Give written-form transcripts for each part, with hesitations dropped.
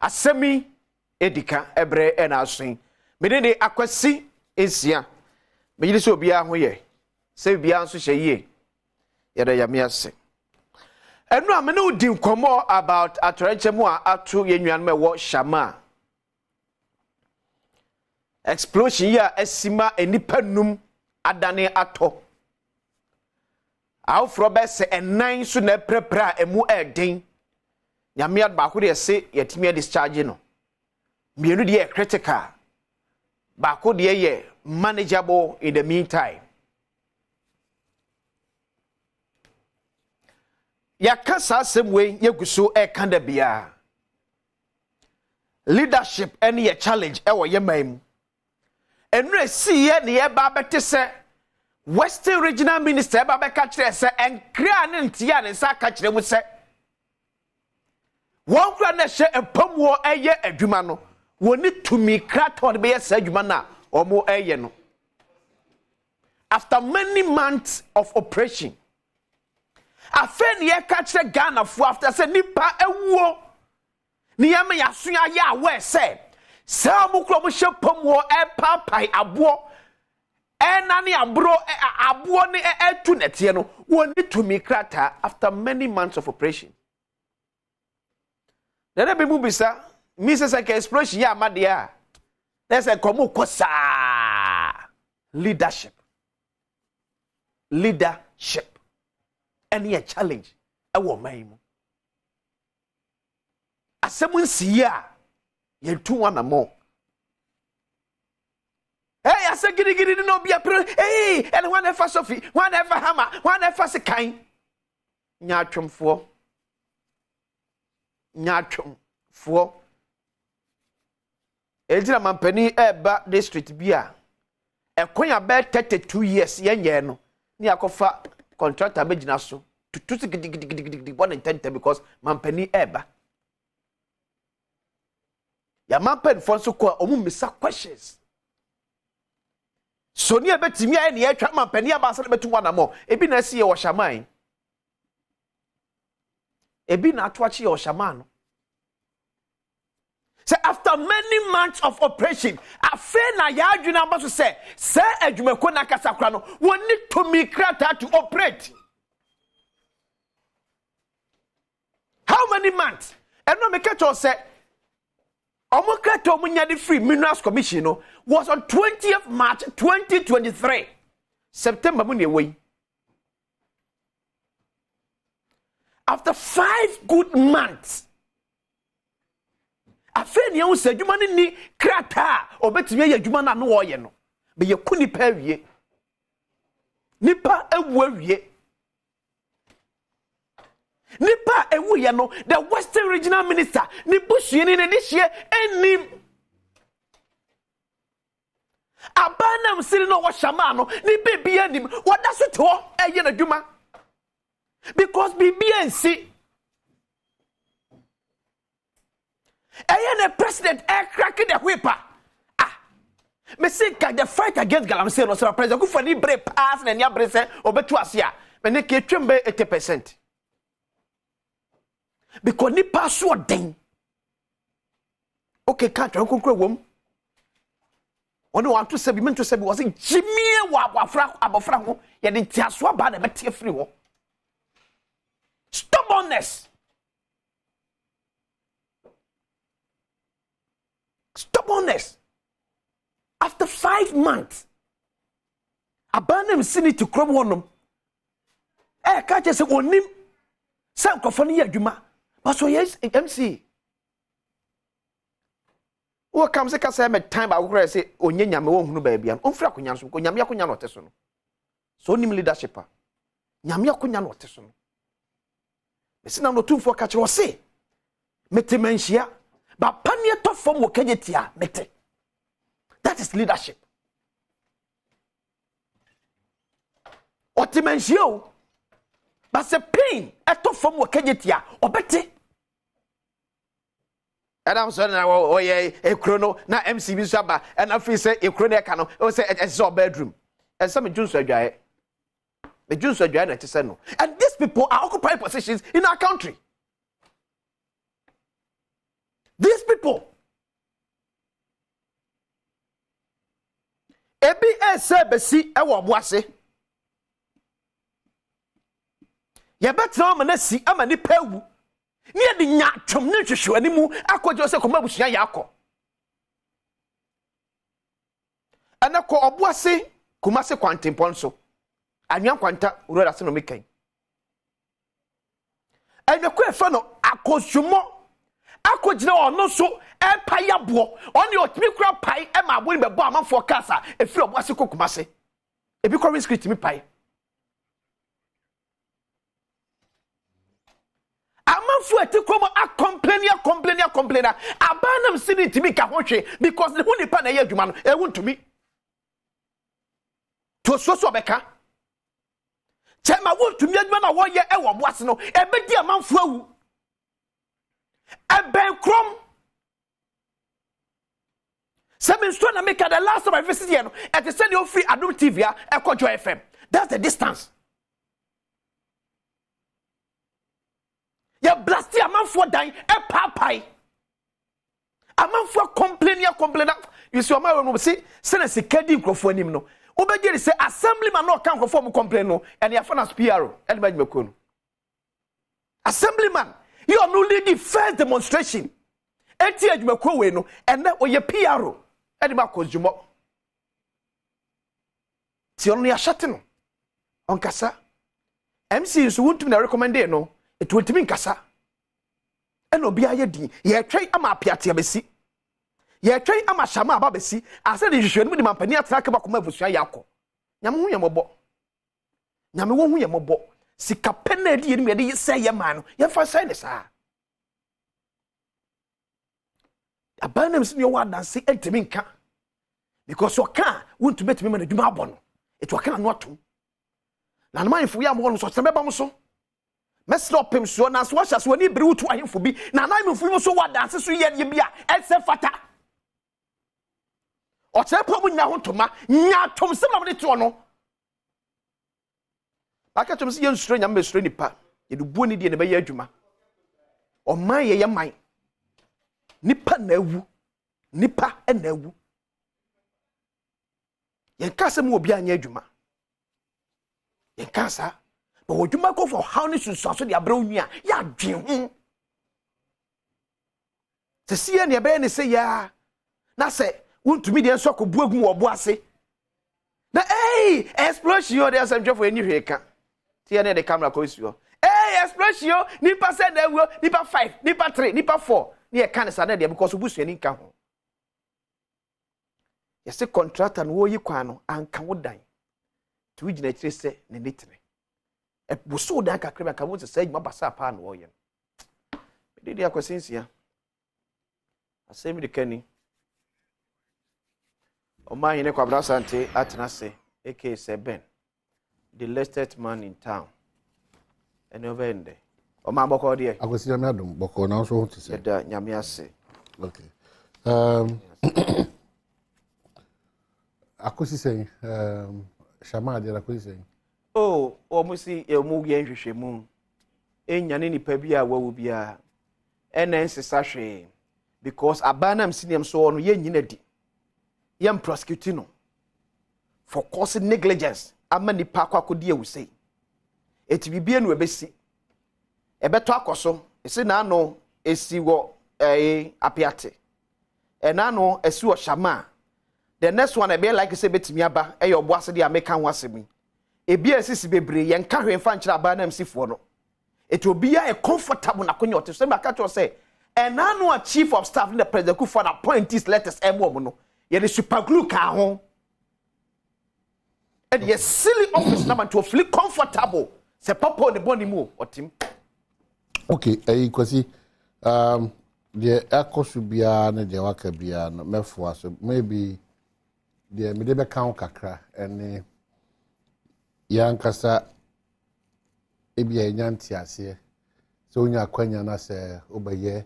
Asemi edika ebre ena asun me de akwasi esia me yiri so bia ho ye se bia nso hye ye ye da yame ase enu a me no di nkomo about atorenchemu a atu ye nwan me wo shama explosion ya esima enipa num adane ato awfro be se enan so na prepra emu eden nyame ba ko de se yetimi discharge no mienu de critical ba ko de ye manageable in the meantime ya kasa semwe yeguso e kanda bia leadership any a challenge e wo ye mam enre si ye ne ye ba bete se Western Regional Minister e ba be ka kire se enkra ne ntia ne sa ka kire mu se won kra na hye epamuo eye adwuma no woni tumi kraton be yes adwuma na omo eye no after many months of operation afen ye ka kire Ghana fu after say nipa ewuo ni ya me yaso ya we say sa mo kro mo hye pamuo e papai abo enani abro abo ni etu netie no woni tumi krata after many months of operation. Then be mubisa Mrs. Explosion ya madia. There's a komu kosa leadership. Leadership. Any a challenge. Ewo maimu. Asemun siya. Ye tu wana mo. Hey, I said gidi no be a pro. Hey, and one ever Sophie, one ever hammer, one ever se kind. Nyatrum for. Nyatrum. For Ejira mampani eba district bia ekonya be 32 years yenye no ni akofa contractor begina so tutu gidi one intend because mampani eba ya mampani for so ko omu misa questions so ni ebetimi aye ne atwa mampani aba so betu wana mo ebi na sie wo shaman ebi na atwachi wo shaman no. So after many months of operation, I feel na ya adwuna ba so say adwumako na kasakra no woni to me krata to operate. How many months? And no make it say omo krata omo nya the free minerals commission no was on 20th March 2023. September mun wey. After 5 good months afeni ya unse adwuma ni krata obetime ya adwuma na no oye no be ye kuni pa wie nipa ewu awie nipa ewu ye no the Western Regional Minister ni bushie ni ne hie enim abana msiri no washama no ni bebi anim wada so to eye na adwuma because BBNC the president cracking the whipper. Me say the fight against Galamsey no president go for ni break pass na nya brese obetu asia me ne ke twembe 80% because ni pass so den okay can't konkro wom one want to say bi men to say bi was jimie wa abofra ho ye de tiaso aba na betie free wo stubbornness. Stubbornness. After 5 months, abanem sini to crop one. Catch us on him. Some coffee aduma. But so yes, MC. What comes a cassa time I will say, Onyanya me won't baby and Umfrakunyan, Konyamia Kunyan Teson. So nim leadership. Nyamia Kunyan Teson. Listen, I'm not too for catch or say. Metemensia. But pania to form wokejetia mete. That is leadership. Otimensio. But se pain eto form wokejetia obete. And I'm sorry now oh yeah a chrono na MCB saba and I feel say a chrono cano o say it's our bedroom. And some Jews the Jews are joining to say no. And these people are occupying positions in our country. These people. Ebi ese besi ewo boase. Ye betra ma na si ama ni pawu. Ni e de nya twom ne hwehwe animu akọje se koma busua ya akọ. Ana ko oboase kuma se kwantempon so. Anwa kwanta urora se no mekan. Anwa ko efa no akosumo akogire ono so empa yabo oni otimi kura pai e ma boni bebo amanfo kasa efiri oboase kokuma se. Ebi ko script mi pai. Amanfo etikromo a complain abanam sini timi ka hohwe because the who nipa na ye adwuma no e wuntumi to so beka chema wuntumi adwuma na wo ye e wo boase no e bedi amanfo awu e ben krom seven stone na make the last time I visit here no at the send you free Adom TV e kojo FM. That's the distance. Ya blasti amanfo dan e papai. Amanfo complain. You see oma no say na sekadi nkrofo anim no. Obegye say assemblyman no kan nkrofo mo complain no and ya fa na PRO and ba jimako no. Assemblyman, you are no lead the first demonstration. Enti adwumako we no and na oye PRO and ba kozjumo. Ti ono ya shate no. Onkasa. MC so wontum na recommend no. It will mean kasa. Eno bia ye din. Ye twɛn ama apiate abesi. Ye twɛn ama shama ababesi. Ase de hwehwɛ no de mampani ataka ba koma abusua yakɔ. Nyame hu yemɔbɔ. Nyame wo hu yemɔbɔ. Sika pena de ye de sɛ ye man no. Ye fa sɛ ne saa. Abanam si ne wa danse entimi nka. Because so kan won't bet me man adwuma abɔ no. It wa kan no atom. Na no man fu ya mo no so sɛmɛba mo so. Mesropim so na so hya so ni bere wutu ahemfo bi na na ahemfo so wa dance so ye bia ese fata o chepo mu nya ho ntoma nya tom se na de to no aka tom se ye nsuro nya mesuro nipa ye du buo ni de ne be ye adwuma o man ye man nipa na awu nipa na awu ye ka se mu obi anya adwuma ye ka sa but what you make go for how ni sunsun so de abra onua ya dwen ho se sie ne be ne se ya na se wontumi de enso ko buagu wo bo ase na explosion yo de Asem twefo eni hweka tie ne de camera ko isuo explosion nipa se na ewo nipa 5 nipa 3 nipa 4 ne e kan sa na de because obusu ni nka ho yese contractor no wo yi kwan no anka wo dan tu gina kire se ne netene e buso dan kakra ka wo se say mabasa pa no wo ye me de akwasensia Asem de kani o man yene kwa brasante atena se AK7 the latest man in town and over ende o man boko de akwesi nyame Adom boko na so ho te se da nyame ase okay akwesi sen shama de akwesi sen o musi e mu ye nhwehwemu enyane nipa bi a wawu bia ensesa hwe because abanam siniam so no ye nyina di yam prosecute no for causing negligence ama nipa kwakodi ewu sei eti bibie no ebesi ebeto akoso esi na no esi wo apiate na no esi wo shama the next one e be like say betimi aba e yobo ase de ameka ho asemi ebia esisi bebre ye nka hwe mfa nkyira abanam sifo no eti obia e comfortable na konya ote so me aka to say na no a chief of staff in the president ku for appointees letters emo no ye the super glue ka ho and ye silly office number to feel comfortable se papa on the body mu otim okay kwasi the akosu bia na de waka bia no mefo aso maybe the me de be kan kakra ene yankasa ebia nyanti ase so onya kwanya na se obaye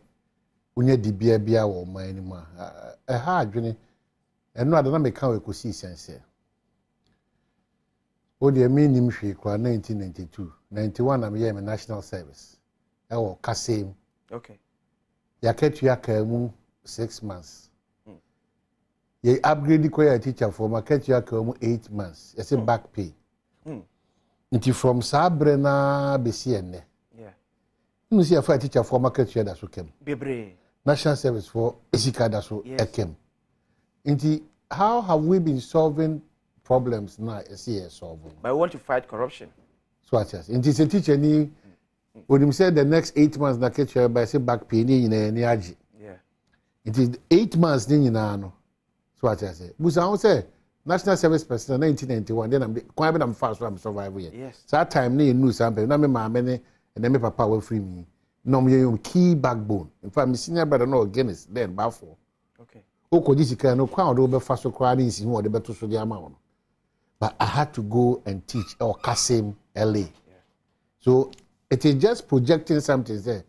unya dibia bia wo man ni ma ha adwene eno ade na me kan we kosi sense o de me nim hwe kwa 1992 91 am ye me national service e wo kasem okay ya ketu ya kamu 6 months ye upgrade ko ya teacher for ma ketu ya kamu 8 months ya say back pay nti from sabre na besi enne you see a teacher for market share that so kem bebre national service for esika that so ekem nti how have we been solving problems now see solving but we want to fight corruption so what yes nti say teacher ni when him said the next 8 months na get share by say back pay ni ni agi it is 8 months ni nyina no so what yes busa say national service personnel 1991 then am kwa be am fast so am survive here yes that time ni new sample na me ma me and then my papa will free me. No, me key backbone. In fact, my senior brother no Guinness then bafo. Okay. Oko this can no kwa do be faso kwa ni si ho de beto so the amount. But I had to go and teach or Asem LA. So it is just projecting something there.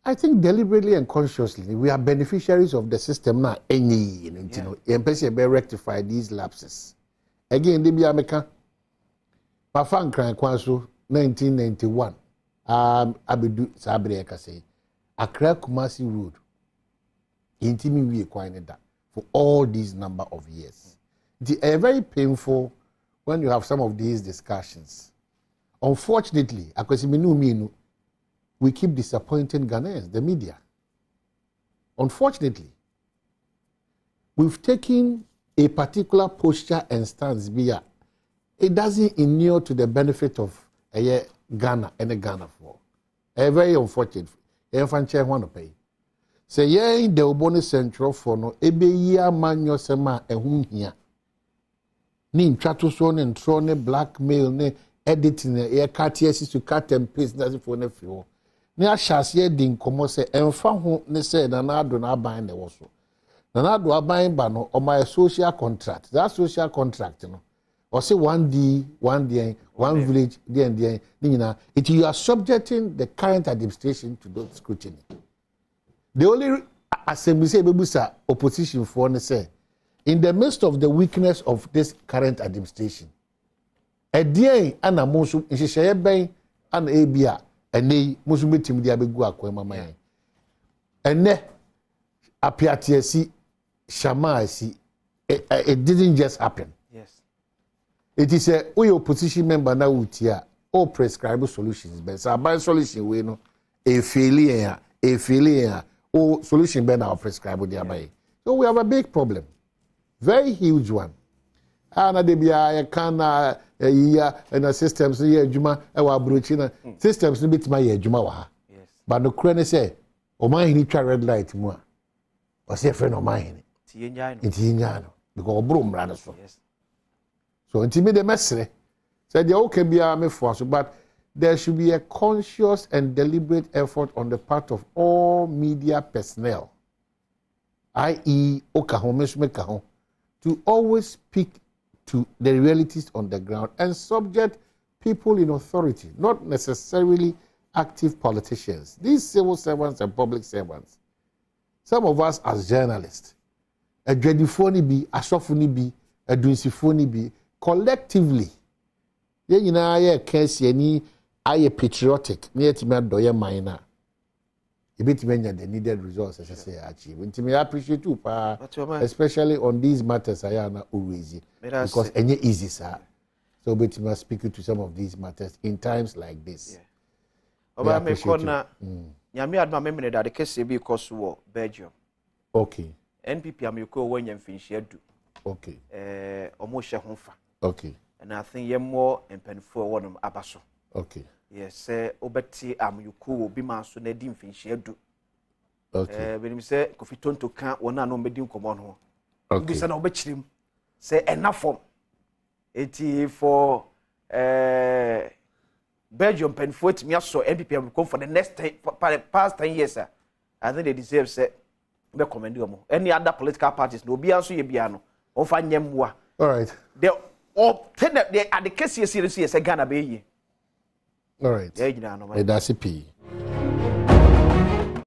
I think deliberately and consciously we are beneficiaries of the system now. Any you know, and be rectify these lapses. Again, they be American. Papa nkran kwanso 1991. Abedu Sabre Kase, Accra Kumasi Road, intimi we acquired that for all these number of years. It's very painful when you have some of these discussions. Unfortunately, we keep disappointing Ghanaians, the media. Unfortunately, we've taken a particular posture and stance via it doesn't inure to the benefit of Ghana and Ghana for. Very unfortunate. Infantile one to pay. Say, yeah, the Oboni Central for no ebe year man yosema and whom here. Nin Chatuson and Trone blackmail ne editing a cat yes to cut and paste that's for nephew. Near Shasia din como say and found who ne said and I do not bind the also. Nana do I bind bano or my social contract. That social contract, you know. Or say one day, one village, there, it you are subjecting the current administration to those scrutiny. The only assembly say bebusa opposition for say in the midst of the weakness of this current administration. A day and a musum in share bay and abia and they musum team the abegu akwema man. And ne apiatiasi shamasi it didn't just happen. It is a we opposition member now with here all prescribable solutions. But so by solution we know a failure, or solution be now prescribable thereby. So we have a big problem, very huge one. And they be a can and systems here juma our bruchina systems no bit my juma wa. Yes. But no crane say o man ni twa red light mu a. O say friend o man ni. Tinya no. Because bro mra so. Yes. So intimate the message said the okay be me for so but there should be a conscious and deliberate effort on the part of all media personnel, i.e. to always speak to the realities on the ground and subject people in authority, not necessarily active politicians. These civil servants and public servants, some of us as journalists, a dreadful be, a sofuni be, a dunsifoni be, collectively, you know, I can't any I patriotic, near to me doya minor. A bit many the needed results, as I say, achieve. And to me, I appreciate you, especially on these matters. I am not easy because any easy, sir. So, but you must speak to some of these matters in times like this. Yeah. Me corner. Yami had my memory that the case be because war Belgium. Okay. NPP am you call when you finish do. Okay. Almost share home. Okay. And I think you're more and pen for one of Abaso. Okay. Yes, say Obeti am you cool be man so ne dim fin share do. Okay. When him say Kofi Tonto can one no medim common ho. Okay. Bisa na obetrim say enough form. Eti for Belgium pen for it me so NPP will come for the next past 10 years sir. I think they deserve say be commend them. Any other political parties no bia so ye bia no. On fa nyemwa. All right. They are the case serious Ghana be. All right. Yeah, you know, that's a P.